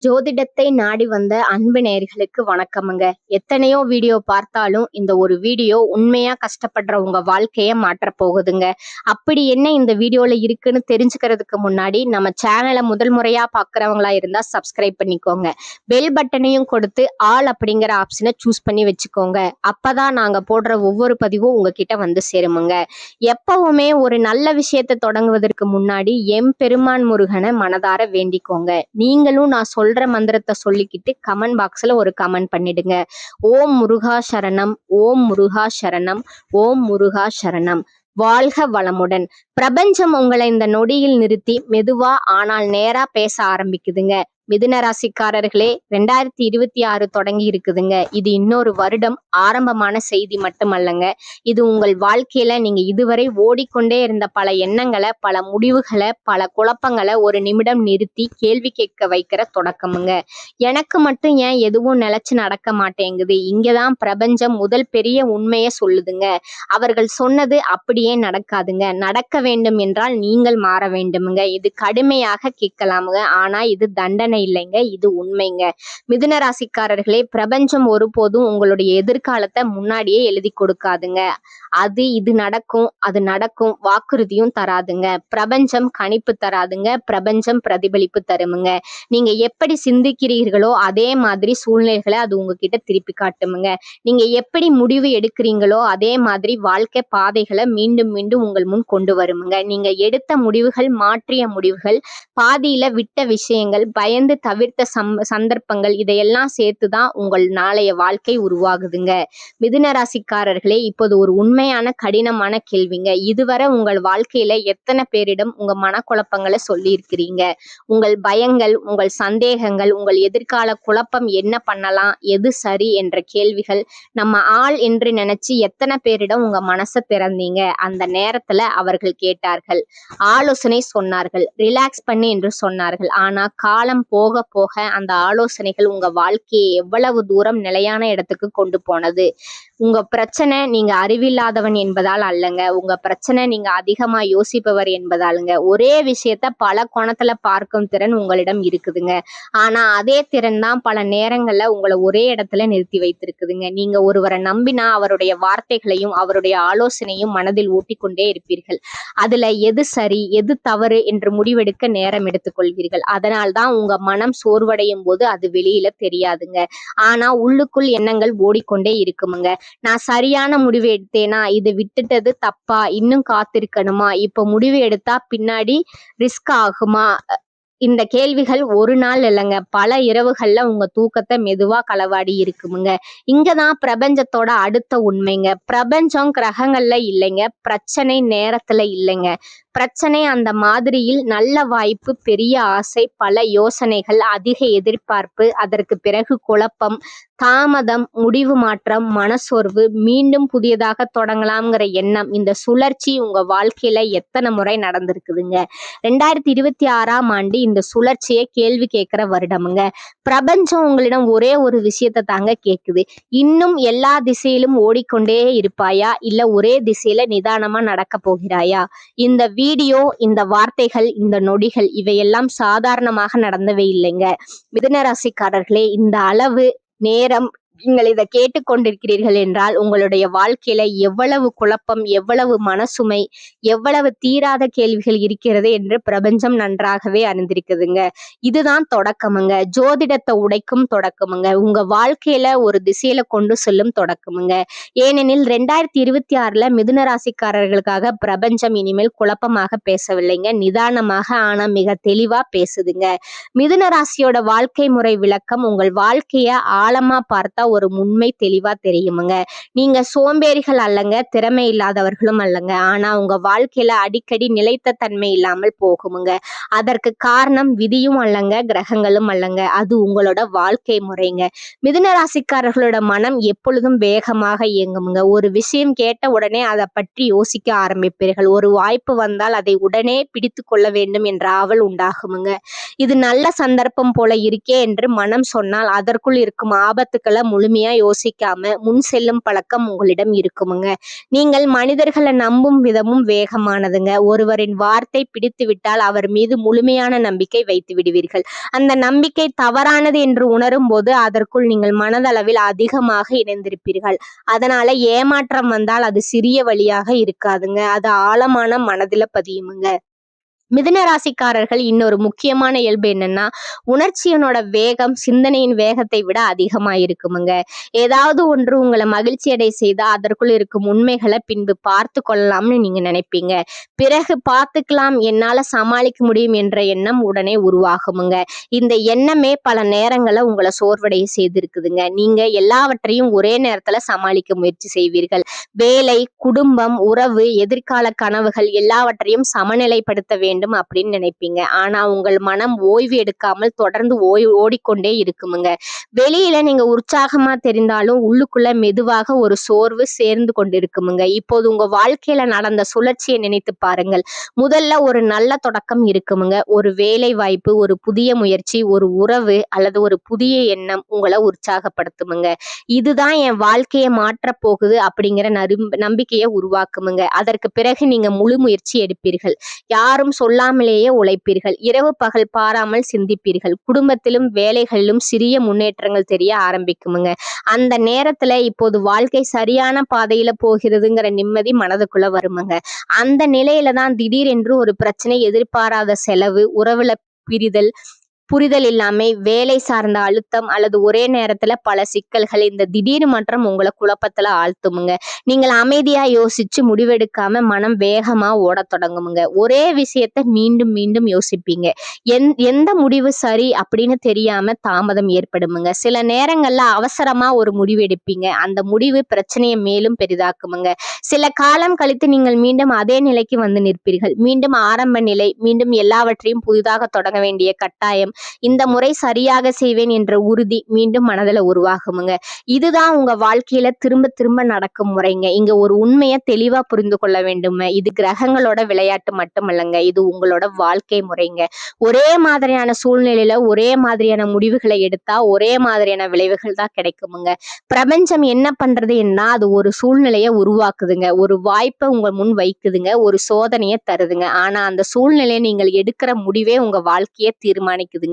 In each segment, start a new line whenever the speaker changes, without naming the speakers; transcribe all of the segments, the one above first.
ஜோதிடத்தை நாடி வந்த அன்பு நேயர்களுக்கு வணக்கமுங்க. எத்தனையோ வீடியோ பார்த்தாலும் இந்த ஒரு வீடியோ உண்மையா கஷ்டப்படுற உங்க வாழ்க்கைய மாற்றப் போகுதுங்க. அப்படி என்ன இந்த வீடியோல இருக்குன்னு தெரிஞ்சுக்கிறதுக்கு முன்னாடி நம்ம சேனலை முதல் முறையா பார்க்கறவங்களா இருந்தா சப்ஸ்கிரைப் பண்ணிக்கோங்க. பெல் பட்டனையும் கொடுத்து ஆல் அப்படிங்கிற ஆப்ஷனை சூஸ் பண்ணி வச்சுக்கோங்க. அப்பதான் நாங்க போடுற ஒவ்வொரு பதிவும் உங்ககிட்ட வந்து சேருமுங்க. எப்பவுமே ஒரு நல்ல விஷயத்தை தொடங்குவதற்கு முன்னாடி எம்பெருமான் முருகனை மனதார வேண்டிக்கோங்க. நீங்களும் நான் சொல்ற மந்திரத்தை சொல்லிக்கிட்டு கமெண்ட் பாக்ஸ்ல ஒரு கமெண்ட் பண்ணிடுங்க. ஓம் முருகா சரணம், ஓம் முருகா சரணம், ஓம் முருகா சரணம். வாழ்க வளமுடன். பிரபஞ்சம் உங்களை இந்த நொடியில் நிறுத்தி மெதுவா ஆனால் நேரா பேச ஆரம்பிக்குதுங்க. மிதுன ராசிக்காரர்களே, 2026 தொடங்கி இருக்குதுங்க. இது இன்னொரு வருடம் ஆரம்பமான செய்தி மட்டுமல்லங்க. இது உங்கள் வாழ்க்கையில நீங்க இதுவரை ஓடிக்கொண்டே இருந்த பல எண்ணங்களை, பல முடிவுகளை, பல குழப்பங்களை ஒரு நிமிடம் நிறுத்தி கேள்வி கேட்க வைக்கிற தொடக்கமுங்க. எனக்கு மட்டும் ஏன் எதுவும் நிலைச்சு நடக்க மாட்டேங்குது? இங்கதான் பிரபஞ்சம் முதல் பெரிய உண்மையை சொல்லுதுங்க. அவர்கள் சொன்னது அப்படியே நடக்காதுங்க. நடக்க வேண்டும் என்றால் நீங்கள் மாற வேண்டுமுங்க. இது கடுமையாக கேட்கலாமுங்க. ஆனா இது தண்டனை இல்லைங்க, இது உண்மைங்க. மிதுன ராசிக்காரர்களே, பிரபஞ்சம் ஒருபோதும் உங்களுடைய எதிர்காலத்தை முன்னாடியே எழுதி கொடுக்காதுங்க. இது நடக்கும், அது நடக்கும் வாக்குறுதியும் தராதுங்க. பிரபஞ்சம் கணிப்பு தராதுங்க. பிரபஞ்சம் பிரதிபலிப்பு தருமுங்க. நீங்க எப்படி சிந்திக்கிறீர்களோ அதே மாதிரி சூழ்நிலைகளை அது உங்ககிட்ட திருப்பி காட்டுமுங்க. நீங்க எப்படி முடிவு எடுக்கிறீங்களோ அதே மாதிரி வாழ்க்கை பாதைகளை மீண்டும் மீண்டும் உங்கள் முன் கொண்டு வருமுங்க. நீங்க எடுத்த முடிவுகள், மாற்றிய முடிவுகள், பாதியில விட்ட விஷயங்கள், பயந்து தவிர்த்த சந்தர்ப்பங்கள், இதையெல்லாம் சேர்த்துதான் உங்கள் நாளைய வாழ்க்கை உருவாகுதுங்க. மிதுன ராசிக்காரர்களே, இப்போது ஒரு உண்மையான கடினமான கேள்விங்க. இதுவரை உங்கள் வாழ்க்கையில எத்தனை பேரிடம் உங்க மனக்குழப்பங்களை சொல்லி இருக்கிறீங்க? உங்கள் பயங்கள், உங்கள் சந்தேகங்கள், உங்கள் எதிர்கால குழப்பம், என்ன பண்ணலாம், எது சரி என்ற கேள்விகள், நம்ம ஆள் என்று நினைச்சு எத்தனை பேரிடம் உங்க மனசை திறந்தீங்க? அந்த நேரத்துல அவர்கள் கேட்டார்கள், ஆலோசனை சொன்னார்கள், ரிலாக்ஸ் பண்ணி என்று சொன்னார்கள். ஆனா காலம் போக போக அந்த ஆலோசனைகள் உங்க வாழ்க்கையை எவ்வளவு தூரம் நிலையான இடத்துக்கு கொண்டு போனது? உங்க பிரச்சனை நீங்க அறிவில்லாதவன் என்பதால் அல்லங்க. உங்க பிரச்சனை நீங்க அதிகமா யோசிப்பவர் என்பதாலுங்க. ஒரே விஷயத்த பல கோணத்துல பார்க்கும் திறன் உங்களிடம் இருக்குதுங்க. ஆனா அதே திறன் தான் பல நேரங்கள்ல உங்களை ஒரே இடத்துல நிறுத்தி வைத்திருக்குதுங்க. நீங்க ஒருவரை நம்பினா அவருடைய வார்த்தைகளையும் அவருடைய ஆலோசனையும் மனதில் ஊட்டிக்கொண்டே இருப்பீர்கள். அதுல எது சரி எது தவறு என்று முடிவெடுக்க நேரம் எடுத்துக்கொள்வீர்கள். அதனால்தான் உங்க மனம் சோர்வடையும் போது அது வெளியில தெரியாதுங்க. ஆனா உள்ளுக்குள் எண்ணங்கள் ஓடிக்கொண்டே இருக்குமுங்க. நான் சரியான முடிவு எடுத்தேனா? இது விட்டுட்டது தப்பா? இன்னும் காத்திருக்கணுமா? இப்ப முடிவு எடுத்தா பின்னாடி ரிஸ்க் ஆகுமா? இந்த கேள்விகள் ஒரு நாள் இல்லைங்க, பல இரவுகள்ல உங்க தூக்கத்தை மெதுவா களவாடி இருக்குமுங்க. இங்கதான் பிரபஞ்சத்தோட அடுத்த உண்மைங்க. பிரபஞ்சம் கிரகங்கள்ல இல்லைங்க, பிரச்சனை நேரத்துல இல்லைங்க. பிரச்சனை அந்த மாதிரியில் நல்ல வாய்ப்பு, பெரிய ஆசை, பல யோசனைகள், அதிக எதிர்பார்ப்பு, அதற்கு பிறகு குழப்பம், தாமதம், முடிவு மாற்றம், மனசோர்வு, மீண்டும் புதியதாக தொடங்கலாம்ங்கிற எண்ணம், இந்த சுழற்சி உங்க வாழ்க்கையில எத்தனை முறை நடந்திருக்குதுங்க? 2026ஆம் ஆண்டு இந்த சுழற்சியை கேள்வி கேட்கிற வருடமுங்க. பிரபஞ்சம் உங்களிடம் ஒரே ஒரு விஷயத்தை தாங்க கேக்குது. இன்னும் எல்லா திசையிலும் ஓடிக்கொண்டே இருப்பாயா, இல்ல ஒரே திசையில நிதானமா நடக்க போகிறாயா? இந்த வீடியோ, இந்த வார்த்தைகள், இந்த நொடிகள் இவையெல்லாம் சாதாரணமாக நடந்தவே இல்லைங்க. மிதுன ராசிக்காரர்களே, இந்த அளவு நேரம் நீங்கள் இதை கேட்டுக்கொண்டிருக்கிறீர்கள் என்றால் உங்களுடைய வாழ்க்கையில எவ்வளவு குழப்பம், எவ்வளவு மனசுமை, எவ்வளவு தீராத கேள்விகள் இருக்கிறது என்று பிரபஞ்சம் நன்றாகவே அறிந்திருக்குதுங்க. இதுதான் தொடக்கமுங்க. ஜோதிடத்தை உடைக்கும் தொடக்கமுங்க. உங்க வாழ்க்கையில ஒரு திசையில கொண்டு செல்லும் தொடக்கமுங்க. ஏனெனில் 2026ல மிதுன ராசிக்காரர்களுக்காக பிரபஞ்சம் இனிமேல் குழப்பமாக பேசவில்லைங்க, நிதானமாக ஆனா மிக தெளிவா பேசுதுங்க. மிதுன ராசியோட வாழ்க்கை முறை விளக்கம் உங்கள் வாழ்க்கைய ஆழமா பார்த்தா ஒரு உண்மை தெளிவா தெரியுமுங்க. நீங்க சோம்பேறிகள் அல்லங்க, திறமை இல்லாதவர்களும் அல்லங்க. ஆனா உங்க வாழ்க்கையில அடிக்கடி நிலைத்த தன்மை இல்லாமல் போகுமுங்க. அதற்கு காரணம் விதியும் அல்லங்க, கிரகங்களும் அல்லங்க, அது உங்களோட வாழ்க்கை முறைங்க. மிதுன ராசிக்காரர்களோட மனம் எப்பொழுதும் வேகமாக இயங்குமுங்க. ஒரு விஷயம் கேட்ட உடனே அதை பற்றி யோசிக்க ஆரம்பிப்பீர்கள். ஒரு வாய்ப்பு வந்தால் அதை உடனே பிடித்து கொள்ள வேண்டும் என்ற ஆவல் உண்டாகுமுங்க. இது நல்ல சந்தர்ப்பம் போல இருக்கே என்று மனம் சொன்னால் அதற்குள் இருக்கும் ஆபத்துக்களை முழுமையா யோசிக்காம முன் செல்லும் பழக்கம் உங்களிடம் இருக்குமுங்க. நீங்கள் மனிதர்களை நம்பும் விதமும் வேகமானதுங்க. ஒருவரின் வார்த்தை பிடித்து விட்டால் அவர் மீது முழுமையான நம்பிக்கை வைத்து விடுவீர்கள். அந்த நம்பிக்கை தவறானது என்று உணரும் போது அதற்குள் நீங்கள் மனதளவில் அதிகமாக இணைந்திருப்பீர்கள். அதனால ஏமாற்றம் வந்தால் அது சிறிய வழியாக இருக்காதுங்க, அது ஆழமான மனதில பதியுமுங்க. மிதுன ராசிக்காரர்கள் இன்னொரு முக்கியமான இயல்பு என்னன்னா, உணர்ச்சியினோட வேகம் சிந்தனையின் வேகத்தை விட அதிகமா இருக்குமுங்க. ஏதாவது ஒன்று உங்களை மகிழ்ச்சி அடைய செய்தா அதற்குள் இருக்கும் உண்மைகளை பின்பு பார்த்து கொள்ளலாம்னு நீங்க நினைப்பீங்க. பிறகு பார்த்துக்கலாம், என்னால சமாளிக்க முடியும் என்ற எண்ணம் உடனே உருவாகுமுங்க. இந்த எண்ணமே பல நேரங்களை உங்களை சோர்வடைய செய்திருக்குதுங்க. நீங்க எல்லாவற்றையும் ஒரே நேரத்துல சமாளிக்க முயற்சி செய்வீர்கள். வேலை, குடும்பம், உறவு, எதிர்கால கனவுகள் எல்லாவற்றையும் சமநிலைப்படுத்த வேண்டும் அப்படின்னு நினைப்பீங்க. ஆனா உங்கள் மனம் ஓய்வு எடுக்காமல் தொடர்ந்து ஓடிக்கொண்டே இருக்குமுங்க. வெளியில நீங்க உற்சாகமா தெரிந்தாலும் உள்ளுக்குள்ள மெதுவாக ஒரு சோர்வு சேர்ந்து கொண்டிருக்குமுங்க. இப்போது உங்க வாழ்க்கையில நடந்த சுழற்சியை நினைத்து பாருங்கள். முதல்ல ஒரு நல்ல தொடக்கம் இருக்குமுங்க. ஒரு வேலை வாய்ப்பு, ஒரு புதிய முயற்சி, ஒரு உறவு அல்லது ஒரு புதிய எண்ணம் உங்களை உற்சாகப்படுத்துமுங்க. இதுதான் என் வாழ்க்கையை மாற்ற போகுது அப்படிங்கிற நம்பிக்கையை உருவாக்குமுங்க. அதற்கு பிறகு நீங்க முழு முயற்சி எடுப்பீர்கள். யாரும் சொல்லாமலேயே உழைப்பீர்கள். இரவு பகல் பாராமல் சிந்திப்பீர்கள். குடும்பத்திலும் வேலைகளிலும் சிறிய முன்னேற்றங்கள் தெரிய ஆரம்பிக்குமுங்க. அந்த நேரத்துல இப்போது வாழ்க்கை சரியான பாதையில போகிறதுங்கிற நிம்மதி மனதுக்குள்ள வருமுங்க. அந்த நிலையில தான் திடீரென்று ஒரு பிரச்சனை, எதிர்பாராத செலவு, உறவுல புரிதல் இல்லாமை, வேலை சார்ந்த அழுத்தம் அல்லது ஒரே நேரத்துல பல சிக்கல்கள், இந்த திடீர் மாற்றம் உங்களை குழப்பத்துல ஆழ்த்துமுங்க. நீங்கள் அமைதியா யோசிச்சு முடிவெடுக்காம மனம் வேகமா ஓடத் தொடங்குமுங்க. ஒரே விஷயத்த மீண்டும் மீண்டும் யோசிப்பீங்க. எந்த முடிவு சரி அப்படின்னு தெரியாம தாமதம் ஏற்படுமுங்க. சில நேரங்கள்ல அவசரமா ஒரு முடிவு எடுப்பீங்க. அந்த முடிவு பிரச்சனையை மேலும் பெரிதாக்குமுங்க. சில காலம் கழித்து நீங்கள் மீண்டும் அதே நிலைக்கு வந்து நிற்பீர்கள். மீண்டும் ஆரம்ப நிலை, மீண்டும் எல்லாவற்றையும் புதிதாக தொடங்க வேண்டிய கட்டாயம். இந்த முறை சரியாக செய்வேன் என்ற உறுதி மீண்டும் மனதில் உருவாகுமுங்க. இதுதான் உங்க வாழ்க்கையில திரும்ப திரும்ப நடக்கும் முறைங்க. இங்க ஒரு உண்மையை தெளிவா புரிந்து கொள்ள வேண்டுங்க. இது கிரகங்களோட விளையாட்டு மட்டுமல்லங்க, இது உங்களோட வாழ்க்கை முறைங்க. ஒரே மாதிரியான சூழ்நிலையில ஒரே மாதிரியான முடிவுகளை எடுத்தா ஒரே மாதிரியான விளைவுகள் தான் கிடைக்குமுங்க. பிரபஞ்சம் என்ன பண்றதுன்னா அது ஒரு சூழ்நிலையை உருவாக்குதுங்க, ஒரு வாய்ப்பை உங்க முன் வைக்குதுங்க, ஒரு சோதனையை தருதுங்க. ஆனா அந்த சூழ்நிலையை நீங்கள் எடுக்கிற முடிவே உங்க வாழ்க்கையை தீர்மானிக்குதுங்க.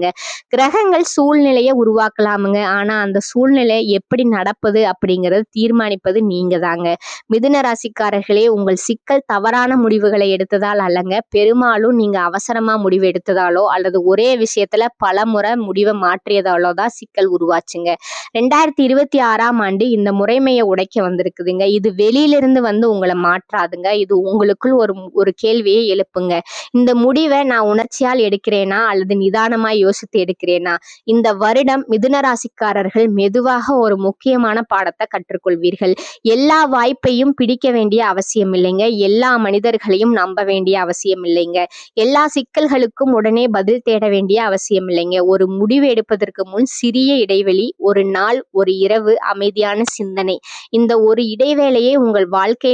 கிரகங்கள் சூழ்நிலையை உருவாக்கலாமுங்க, ஆனா அந்த சூழ்நிலை எப்படி நடப்பது அப்படிங்கறது தீர்மானிப்பது நீங்க தாங்க. மிதுன ராசிக்காரர்களே, உங்கள் சிக்கல் தவறான முடிவுகளை எடுத்ததால் அல்லங்க, பெரும்பாலும் நீங்க அவசரமா முடிவு எடுத்ததாலோ அல்லது ஒரே விஷயத்துல பல முறை முடிவை மாற்றியதாலோ தான் சிக்கல் உருவாச்சுங்க. 2026ஆம் ஆண்டு இந்த முறைமையை உடைக்க வந்திருக்குதுங்க. இது வெளியிலிருந்து வந்து உங்களை மாற்றாதுங்க, இது உங்களுக்குள் ஒரு கேள்வியை எழுப்புங்க. இந்த முடிவை நான் உணர்ச்சியால் எடுக்கிறேனா அல்லது நிதானமா யோசித்து எடுக்கிறேனா? இந்த வருடம் மிதுன ராசிக்காரர்கள் மெதுவாக ஒரு முக்கியமான பாடத்தை கற்றுக்கொள்வீர்கள். எல்லா வாய்ப்பையும் பிடிக்க வேண்டிய அவசியம் இல்லைங்க. எல்லா மனிதர்களையும் நம்ப வேண்டிய அவசியம் இல்லைங்க. எல்லா சிக்கல்களுக்கும் உடனே பதில் தேட வேண்டிய அவசியம் இல்லைங்க. ஒரு முடிவு எடுப்பதற்கு முன் சிறிய இடைவெளி, ஒரு நாள், ஒரு இரவு, அமைதியான சிந்தனை, இந்த ஒரு இடைவேளையே உங்கள் வாழ்க்கை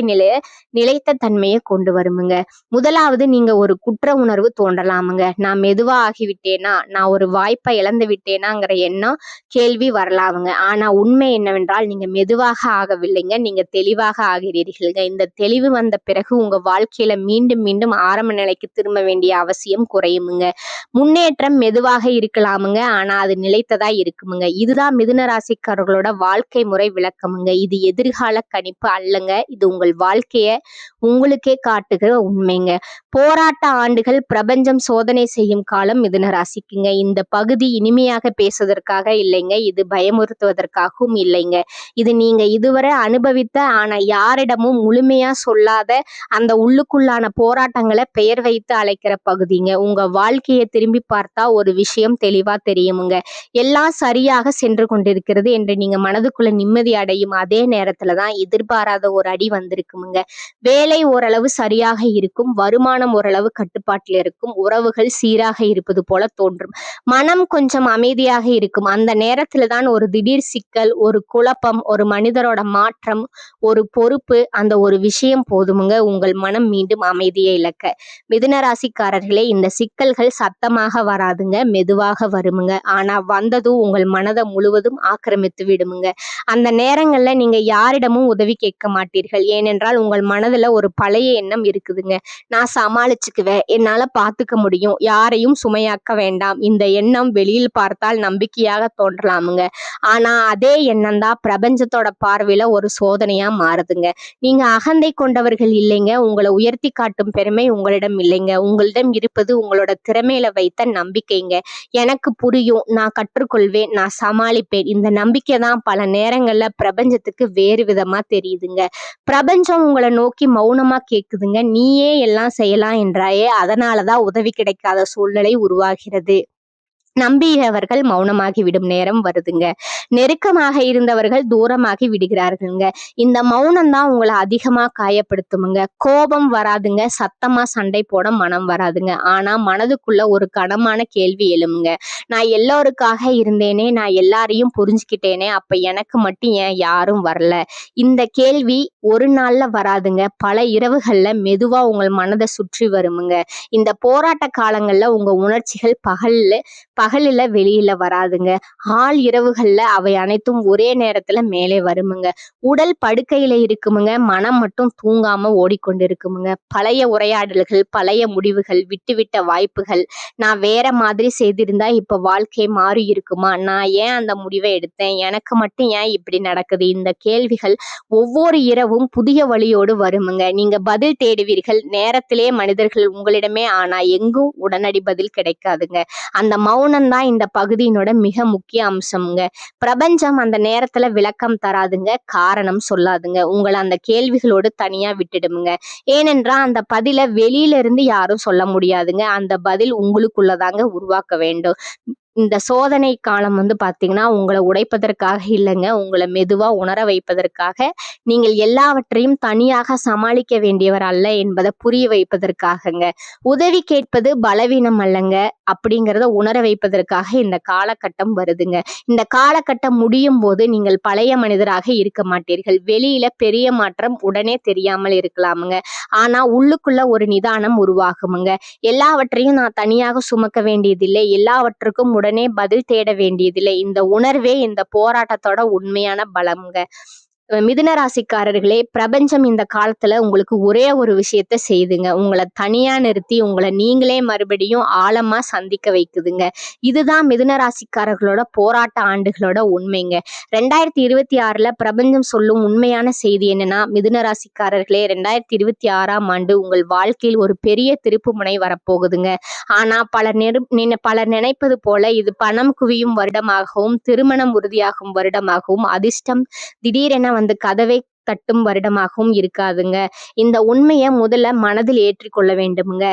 நிலைத்த தன்மையை கொண்டு வருமுங்க. முதலாவது, நீங்க ஒரு குற்ற உணர்வு தோன்றலாமுங்க. நான் மெதுவா ஆகிவிட்டேனா, நான் ஒரு வாய்ப்பை இழந்து விட்டேனாங்கிற எண்ணம், கேள்வி வரலாமுங்க. ஆனா உண்மை என்னவென்றால் நீங்க மெதுவாக ஆகவில்லைங்க, நீங்க தெளிவாக ஆகிறீர்கள்ங்க. இந்த தெளிவு வந்த பிறகு உங்க வாழ்க்கையில மீண்டும் மீண்டும் ஆரம்ப நிலைக்கு திரும்ப வேண்டிய அவசியம் குறையுமுங்க. முன்னேற்றம் மெதுவாக இருக்கலாமுங்க, ஆனா அது நிலைத்ததா இருக்குமுங்க. இதுதான் மிதுன ராசிக்காரர்களோட வாழ்க்கை முறை விளக்கமுங்க. இது எதிர்கால கணிப்பு அல்லங்க, இது உங்கள் வாழ்க்கைய உங்களுக்கே காட்டுகிற உண்மைங்க. போராட்ட ஆண்டுகள், பிரபஞ்சம் சோதனை செய்யும் காலம் மிதுன ராசிக்குங்க. இந்த பகுதி இனிமையாக பேசுவதற்காக இல்லைங்க, இது பயமுறுத்துவதற்காகவும் இல்லைங்க. இது நீங்க இதுவரை அனுபவித்த ஆனா யாரிடமும் முழுமையா சொல்லாத அந்த உள்ளுக்குள்ளான போராட்டங்களை பெயர் வைத்து அழைக்கிற பகுதிங்க. உங்க வாழ்க்கையை திரும்பி பார்த்தா ஒரு விஷயம் தெளிவா தெரியுமுங்க. எல்லாம் சரியாக சென்று கொண்டிருக்கிறது என்று நீங்க மனதுக்குள்ள நிம்மதி அடையும் அதே நேரத்துலதான் எதிர்பாராத ஒரு அடி வந்திருக்குமுங்க. வேலை ஓரளவு சரியாக இருக்கும், வருமானம் ஓரளவு கட்டுப்பாட்டில் இருக்கும், உறவுகள் சீராக இருப்பது போல தோன்றும். மனம் கொஞ்சம் அமைதியாக இருக்கும். அந்த நேரத்துல தான் ஒரு திடீர் சிக்கல், ஒரு குழப்பம், ஒரு மனிதரோட மாற்றம், ஒரு பொறுப்பு, அந்த ஒரு விஷயம் போதுமுங்க உங்கள் மனம் மீண்டும் அமைதியை இழக்க. மிதுன ராசிக்காரர்களே, இந்த சிக்கல்கள் சத்தமாக வராதுங்க, மெதுவாக வருமுங்க. ஆனா வந்ததும் உங்கள் மனதை முழுவதும் ஆக்கிரமித்து விடுமுங்க. அந்த நேரங்கள்ல நீங்க யாரிடமும் உதவி கேட்க மாட்டீர்கள். ஏனென்றால் உங்கள் மனதுல ஒரு பழைய எண்ணம் இருக்குதுங்க. நான் சமாளிச்சுக்குவேன், என்னால பாத்துக்க முடியும், யாரையும் சுமையாக்க வேண்டாம். இந்த எண்ணம் வெளியில் பார்த்தால் நம்பிக்கையாக தோன்றலாமுங்க. ஆனா அதே எண்ணம் தான் பிரபஞ்சத்தோட பார்வையில ஒரு சோதனையா மாறுதுங்க. நீங்க அகந்தை கொண்டவர்கள் இல்லைங்க. உங்களை உயர்த்தி காட்டும் பெருமை உங்களிடம் இல்லைங்க. உங்களிடம் இருப்பது உங்களோட திறமையில வைத்த நம்பிக்கைங்க. எனக்கு புரியும், நான் கற்றுக்கொள்வேன், நான் சமாளிப்பேன். இந்த நம்பிக்கை தான் பல நேரங்கள்ல பிரபஞ்சத்துக்கு வேறு விதமா தெரியுதுங்க. பிரபஞ்சம் உங்களை நோக்கி மௌனமா கேக்குதுங்க, நீயே எல்லாம் செய்யலாம் என்றாயே, அதனாலதான் உதவி கிடைக்காத சூழ்நிலை உருவாகிறது. நம்பியவர்கள் மௌனமாகி விடும் நேரம் வருதுங்க. நெருக்கமாக இருந்தவர்கள் தூரமாகி விடுகிறார்களுங்க. இந்த மௌனம் தான் உங்களை அதிகமா காயப்படுத்துமுங்க. கோபம் வராதுங்க, சத்தமா சண்டை போட மனம் வராதுங்க. ஆனா மனதுக்குள்ள ஒரு கனமான கேள்வி எழுமுங்க. நான் எல்லோருக்காக இருந்தேனே, நான் எல்லாரையும் புரிஞ்சுக்கிட்டேனே, அப்ப எனக்கு மட்டும் ஏன் யாரும் வரல? இந்த கேள்வி ஒரு நாள்ல வராதுங்க, பல இரவுகள்ல மெதுவா உங்கள் மனதை சுற்றி வருமுங்க. இந்த போராட்ட காலங்கள்ல உங்க உணர்ச்சிகள் பகலில வெளியில வராதுங்க. ஆள் இரவுகள்ல அவை அனைத்தும் ஒரே நேரத்துல மேலே வருமுங்க. உடல் படுக்கையில இருக்குமுங்க, மனம் மட்டும் தூங்காம ஓடிக்கொண்டிருக்குமுங்க. பழைய உரையாடல்கள், பழைய முடிவுகள், விட்டுவிட்ட வாய்ப்புகள், நான் வேற மாதிரி செய்திருந்தா இப்ப வாழ்க்கை மாறி இருக்குமா, நான் ஏன் அந்த முடிவை எடுத்தேன், எனக்கு மட்டும் ஏன் இப்படி நடக்குது, இந்த கேள்விகள் ஒவ்வொரு இரவும் புதிய வழியோடு வருமுங்க. நீங்க பதில் தேடுவீர்கள் நேரத்திலே மனிதர்கள் உங்களிடமே, ஆனா எங்கும் உடனடி பதில் கிடைக்காதுங்க. அந்த மௌனம் தான் இந்த பகுதியினோட மிக முக்கிய அம்சம்ங்க. பிரபஞ்சம் அந்த நேரத்துல விளக்கம் தராதுங்க, காரணம் சொல்லாதுங்க, உங்களை அந்த கேள்விகளோடு தனியா விட்டுடுமுங்க. ஏனென்றா அந்த பதில வெளியில இருந்து யாரும் சொல்ல முடியாதுங்க. அந்த பதில் உங்களுக்குள்ளதாங்க உருவாக்க வேண்டும். இந்த சோதனை காலம் பாத்தீங்கன்னா உங்களை உடைப்பதற்காக இல்லைங்க, உங்களை மெதுவா உணர வைப்பதற்காக. நீங்கள் எல்லாவற்றையும் தனியாக சமாளிக்க வேண்டியவர் அல்ல என்பதை புரிய வைப்பதற்காகங்க. உதவி கேட்பது பலவீனம் அல்லங்க, அப்படிங்கிறத உணர வைப்பதற்காக இந்த காலகட்டம் வருதுங்க. இந்த காலகட்டம் முடியும் போது நீங்கள் பழைய மனிதராக இருக்க மாட்டீர்கள். வெளியில பெரிய மாற்றம் உடனே தெரியாமல் இருக்கலாமுங்க, ஆனா உள்ளுக்குள்ள ஒரு நிதானம் உருவாகுமுங்க. எல்லாவற்றையும் நான் தனியாக சுமக்க வேண்டியதில்லை, எல்லாவற்றுக்கும் உடனே பதில் தேட வேண்டியதில்லை. இந்த உணர்வே இந்த போராட்டத்தோட உண்மையான பலம்ங்க. மிதுன ராசிக்காரர்களே, பிரபஞ்சம் இந்த காலத்துல உங்களுக்கு ஒரே ஒரு விஷயத்த செய்துங்க, உங்களை தனியா நிறுத்தி உங்களை நீங்களே மறுபடியும் ஆழமா சந்திக்க வைக்குதுங்க. இதுதான் மிதுன ராசிக்காரர்களோட போராட்ட ஆண்டுகளோட உண்மைங்க. 2026 பிரபஞ்சம் சொல்லும் உண்மையான செய்தி என்னன்னா, மிதுன ராசிக்காரர்களே, 2026 ஆண்டு உங்கள் வாழ்க்கையில் ஒரு பெரிய திருப்பு முனை வரப்போகுதுங்க. ஆனா பலர் நினைப்பது போல இது பணம் குவியும் வருடமாகவும், திருமணம் உறுதியாகும் வருடமாகவும், அதிர்ஷ்டம் திடீரென கதவை தட்டும் வருடமாகவும் இருக்காதுங்க. இந்த உண்மையை முதல்ல மனதில் ஏற்றிக்கொள்ள வேண்டுமுங்க.